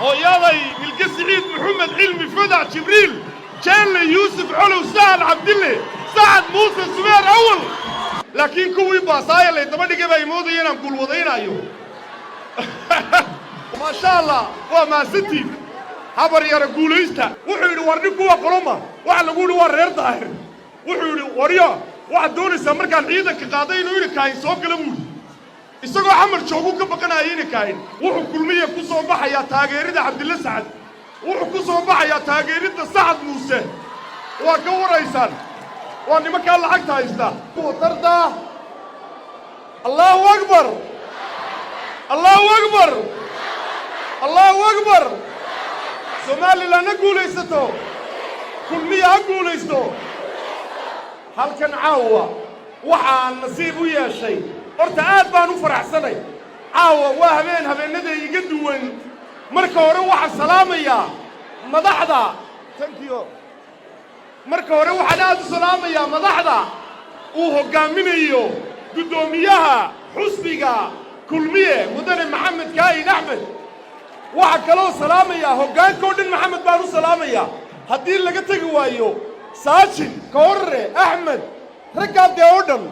هوياضي ملك سعيد محمد علمي فدع جبريل جيل يوسف علو سهل عبد الله سعد موسى سمير أول لكن كوي باصايا اللي تبدي كيف يموتوا ينام كل وضعين أيوه ما شاء الله وما ستي habar yara guulaysta wuxuu yiri warni kuwa qoloma waxa lagu yiri war reer daahir wuxuu yiri wariyo waxa doonaysa markaan ciidanka qaaday inuu yiri kaayn soo gala muu isagoo xamar joogu ka baqanayay in kaayn wuxuu kulmiye ku soo baxaya taageerida Cabdilla Saad wuxuu ku soo baxaya taageerida Saad Muuse waa ka waraysan waa nimanka lacagta haysta ku darda Allahu akbar Allahu akbar Allahu akbar Somali la naguulaysato kulmiya guulaysto halkan caawa waxa nasiib u yeeshay horta aad baan u faraxsanay caawa waa habeenada iga duwan marka hore waxa salaamaya madaxda thank you marka hore waxa aad u salaamaya madaxda uu hogaaminayo gudoomiyaha xusbiga kulmiye mudane maxamed kaayin axmed waxa kaloo salaamaya hoggaankoodin maxamed baan u salaamaya haddii laga tagi waayo saajin koorre axmed raggaad ee oo dhan